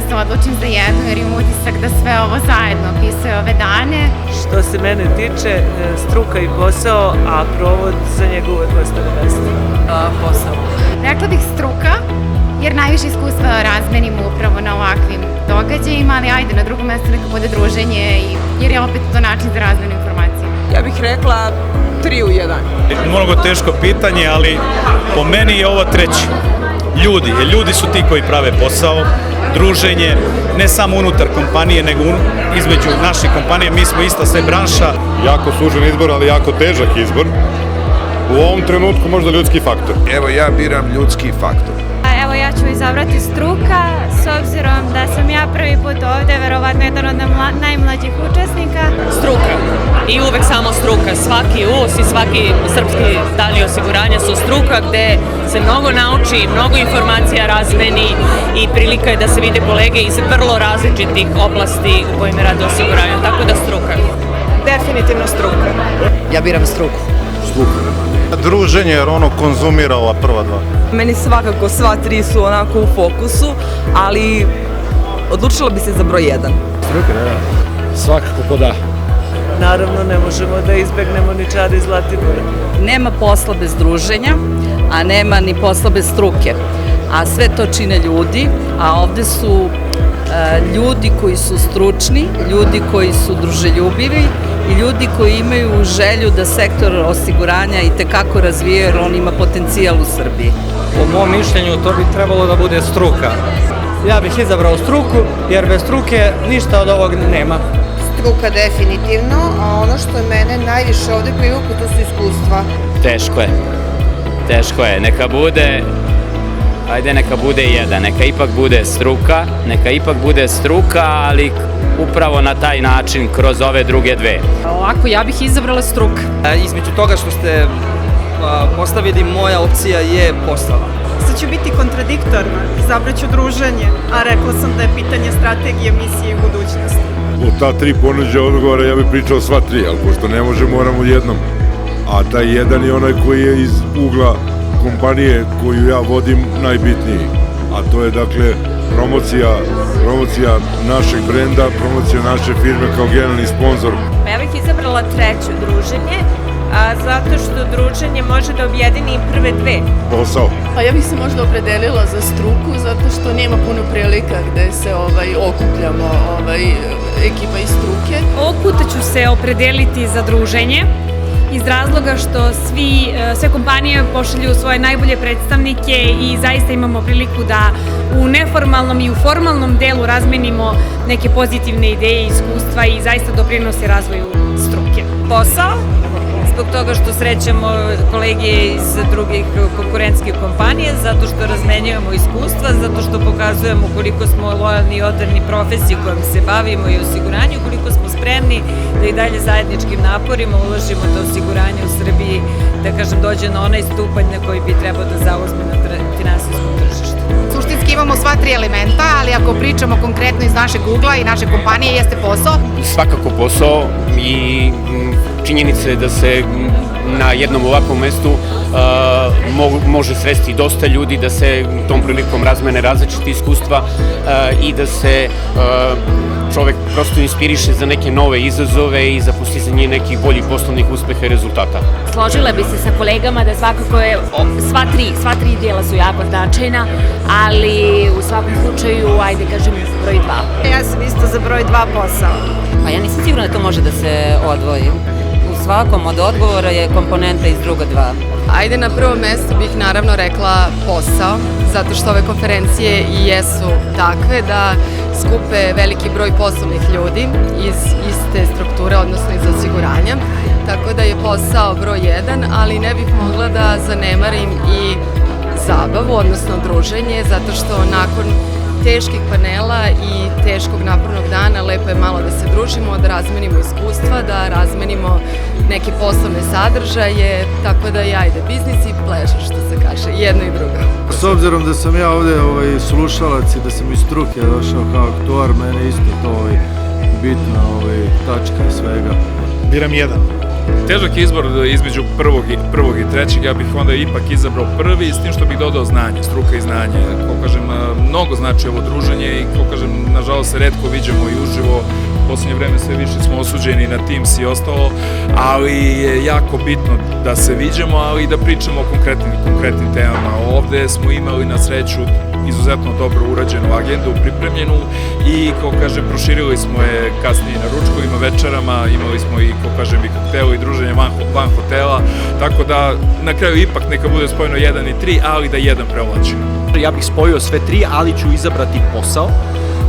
da se odlučim za jednu jer imam utisak da sve ovo zajedno opisuje ove dane. Što se mene tiče, struka i posao, a provod za njegovo 200 mesta. Posao. Rekla bih struka, jer najviše iskustva razmenimo upravo na ovakvim događajima, ali ajde, na drugom mjestu neka bude druženje, jer je opet to način za razmenu informacija. Ja bih rekla 3 u 1. Mnogo teško pitanje, ali po meni je ovo treći. Ljudi su ti koji prave posao, druženje, ne samo unutar kompanije, nego između naših kompanija, mi smo ista sve branša. Jako sužen izbor, ali jako težak izbor. U ovom trenutku možda ljudski faktor. Evo ja biram ljudski faktor. Evo ja ću izabrati struka, s obzirom da sam ja prvi put ovde, verovatno jedan od najmlađih učesnika. Struka. I uvek samo struka. Svaki US i svaki srpski dani osiguranja su struka gde se mnogo nauči, mnogo informacija razmeni i prilika je da se vide kolege iz vrlo različitih oblasti u kojima rade osiguranja. Tako da struka. Definitivno struka. Ja biram struku. Druženje jer ono konzumira ova prva dva. Meni svakako sva 3 su onako u fokusu, ali odlučila bi se za broj 1. Struka, svakako po da. Naravno, ne možemo da izbegnemo ni čar iz Zlatibora. Nema posla bez druženja, a nema ni posla bez struke. A sve to čine ljudi, a ovde su ljudi koji su stručni, ljudi koji su druželjubivi i ljudi koji imaju želju da sektor osiguranja i tekako razvije jer on ima potencijal u Srbiji. Po mom mišljenju to bi trebalo da bude struka. Ja bih izabrao struku jer bez struke ništa od ovog nema. Struka definitivno, a ono što je mene najviše ovde privuklo to su iskustva. Teško je, neka bude 1, neka ipak bude struka, ali upravo na taj način kroz ove druge dve. Ovako, ja bih izabrala struka. Između toga što ste postavili, moja opcija je posao. Sad ću biti kontradiktorna, izabraću druženje, a rekla sam da je pitanje strategije, misije i budućnosti. U ta 3 ponuđe odgovora ja bih pričao sva 3, ali pošto ne može moram u jednom. A taj jedan je onaj koji je iz ugla kompanije koju ja vodim najbitniji. A to je dakle promocija našeg brenda, promocija naše firme kao generalni sponsor. Ja bih izabrala 3. druženje, zato što druženje može da objedini prve 2. Posao. Pa ja bih se možda opredelila za struku, zato što nema puno prilika gde se okupljamo ekipa iz struke. Ovog puta ću se opredeliti za druženje, iz razloga što sve kompanije pošalju svoje najbolje predstavnike i zaista imamo priliku da u neformalnom i u formalnom delu razmenimo neke pozitivne ideje i iskustva i zaista doprinose razvoju struke. Posao, zbog toga što srećemo kolege iz drugih konkurentskih kompanija, zato što razmenjujemo iskustva, zato što pokazujemo koliko smo lojalni i odani profesiji kojom se bavimo i osiguranju, koliko smo spremni da i dalje zajedničkim naporima uložimo da osiguranje u Srbiji, da kažem, dođe na onaj stupanj na koji bi trebao da zauzme na finansijskom tržištu. Suštinski imamo sva 3 elementa, ali ako pričamo konkretno iz našeg ugla i naše kompanije, jeste posao. Svakako posao i činjenica je da se na jednom ovakvom mestu može sresti dosta ljudi, da se tom prilikom razmene različite iskustva i da se čovek prosto inspiriše za neke nove izazove i za postizanje nekih boljih poslovnih uspeha i rezultata. Složila bi se sa kolegama da svakako je sva tri dijela su jako značajna, ali u svakom slučaju, ajde kažem, broj 2. Ja sam isto za broj 2 posao. Pa ja nisam sigurna da to može da se odvoji. U svakom od odgovora je komponenta iz druga 2. Ajde, na prvom mestu bih naravno rekla posao, zato što ove konferencije i jesu takve da skupe veliki broj poslovnih ljudi iz iste strukture, odnosno iz osiguranja, tako da je posao broj 1, ali ne bih mogla da zanemarim i zabavu, odnosno druženje, zato što nakon teških panela i teškog napornog dana lepo je malo da se družimo, da razmenimo iskustva, da razmenimo neke poslovne sadržaje, tako da ajde, biznis i pleasure, što se kaže, jedno i drugo. S obzirom da sam ja ovde slušalac i da sam iz struke došao kao aktuar, mene isto to bitna tačka svega. Biram 1. Težak izbor između prvog i trećeg, ja bih onda ipak izabrao prvi, s tim što bih dodao znanje, struka i znanje. Kao kažem, mnogo znači ovo druženje i kao kažem, nažalost se retko viđamo i uživo. U poslednje vreme sve više smo osuđeni na Teams i ostalo, ali je jako bitno da se viđamo, ali i da pričamo o konkretnim temama. Ovde smo imali na sreću izuzetno dobro urađenu agendu, pripremljenu i, kao kažem, proširili smo je kasnije na ručkovima, večerama, imali smo i, kao kažem, i koktelu i druženje van hotela, tako da na kraju ipak neka bude spojeno 1 i 3, ali da jedan prevlači. Ja bih spojio sve 3, ali ću izabrati posao.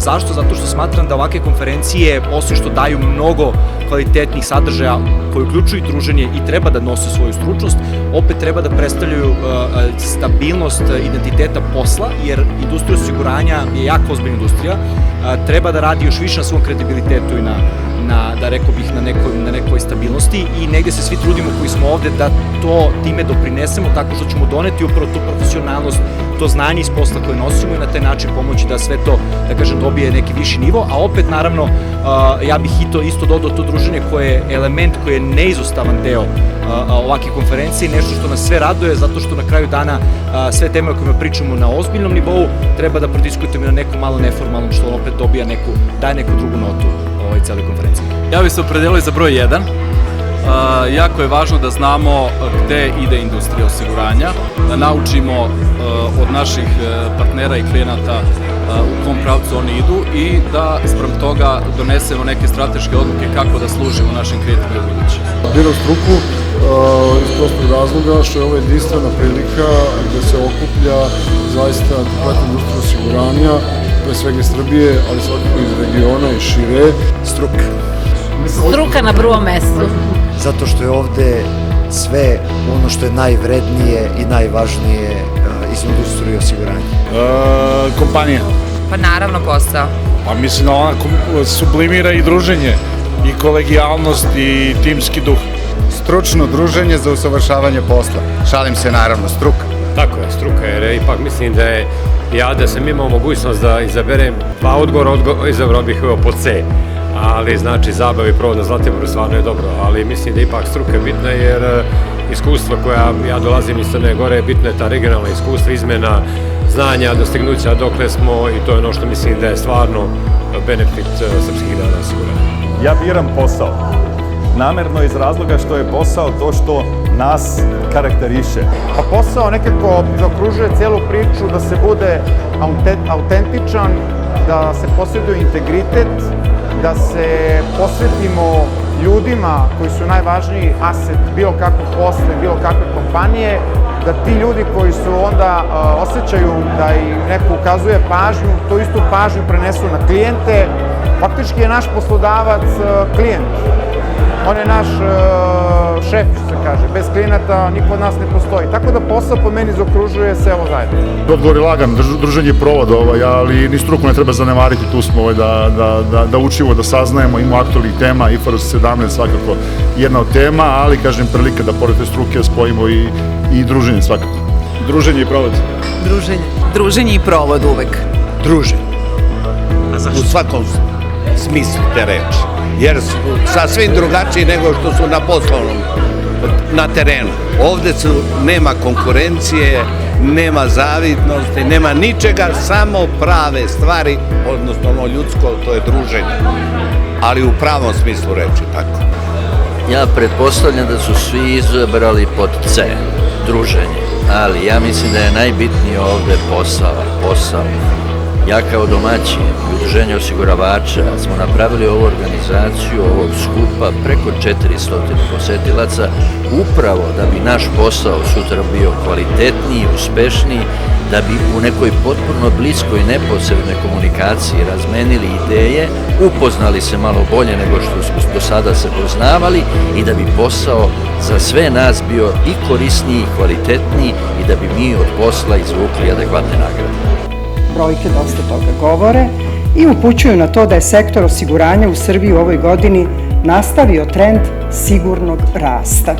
Zašto? Zato što smatram da ovakve konferencije, osim što daju mnogo kvalitetnih sadržaja koji uključuju druženje i treba da nose svoju stručnost, opet treba da predstavljaju stabilnost identiteta posla, jer industrija osiguranja je jako ozbiljna industrija, treba da radi još više na svom kredibilitetu i da rekao bih na nekoj stabilnosti i negde se svi trudimo koji smo ovde da to time doprinesemo tako što ćemo doneti upravo tu profesionalnost, to znanje iz posla koje nosimo i na taj način pomoći da sve to, da kažem, dobije neki viši nivo, a opet naravno ja bih isto dodao to druženje koje je element koji je neizostavan deo ovakve konferencije, nešto što nas sve raduje zato što na kraju dana sve teme o kojima pričamo na ozbiljnom nivou treba da prodiskutujemo na nekom malo neformalnom što opet daje neku drugu notu ovoj celoj konferenciji. Ja bih se opredelio za broj 1. Jako je važno da znamo gde ide industrija osiguranja, da naučimo od naših partnera i klijenata u kom pravcu oni idu i da sprem toga donesemo neke strateške odluke kako da služimo našim klijentima u budući. Biram struku iz prostog razloga što je ovo jedinstvena prilika gde se okuplja zaista kompletna industrija osiguranja, pre svega iz Srbije, ali svakako iz regiona i šire. Struka na prvom mestu. Zato što je ovde sve ono što je najvrednije i najvažnije iz industrije osiguranja. Kompanija. Pa naravno posao. Pa mislim da ona sublimira i druženje, i kolegijalnost, i timski duh. Stručno druženje za usavršavanje posla. Šalim se, naravno, struka. Tako je, struka, jer ipak mislim da je, ja da sam imao mogućnost da izaberem pa odgovor, izabrao bih po C. Ali znači zabava i provod na Zlatiboru stvarno je dobro, ali mislim da ipak struka je bitna jer iskustva koja ja dolazim iz Crne Gore, bitna je ta regionalna iskustva, izmena znanja, dostignuća dokle smo i to je ono što mislim da je stvarno benefit srpskih dana osiguranja. Ja biram posao. Namerno iz razloga što je posao to što nas karakteriše. Pa posao nekako zaokružuje celu priču da se bude autentičan, da se posjeduje integritet, da se posvetimo ljudima koji su najvažniji aset bilo kakvog posla, bilo kakve kompanije, da ti ljudi koji su onda osjećaju da im neko ukazuje pažnju, tu istu pažnju prenesu na klijente. Faktički je naš poslodavac klijent. On je naš šef, što se kaže. Bez klijenata niko od nas ne postoji. Tako da posao po meni zaokružuje sve ovo zajedno. Odgovor je lagan, druženje je provod, ali ni struku ne treba zanemariti, tu smo da učimo, da saznajemo, imamo aktualnih tema, IFRS 17 svakako jedna od tema, ali kažem prilika da pored te struke spojimo i druženje svakako. Druženje i provod. Druženje i provod uvek. Druženje. U svakom smislu te reči. Jer su sasvim drugačiji nego što su na poslovnom, na terenu. Ovde nema konkurencije, nema zavidnosti, nema ničega, samo prave stvari, odnosno ono ljudsko, to je druženje. Ali u pravom smislu reči, tako. Ja pretpostavljam da su svi izabrali pod C, druženje, ali ja mislim da je najbitnije ovde posao. Ja kao domaćin i udruženje osiguravača smo napravili ovu organizaciju ovog skupa preko 400 posetilaca upravo da bi naš posao sutra bio kvalitetniji, uspešniji, da bi u nekoj potpuno bliskoj neposrednoj komunikaciji razmenili ideje, upoznali se malo bolje nego što smo do sada se poznavali i da bi posao za sve nas bio i korisniji i kvalitetniji i da bi mi od posla izvukli adekvatne nagrade. Brojke dosta toga govore i upućuju na to da je sektor osiguranja u Srbiji u ovoj godini nastavio trend sigurnog rasta.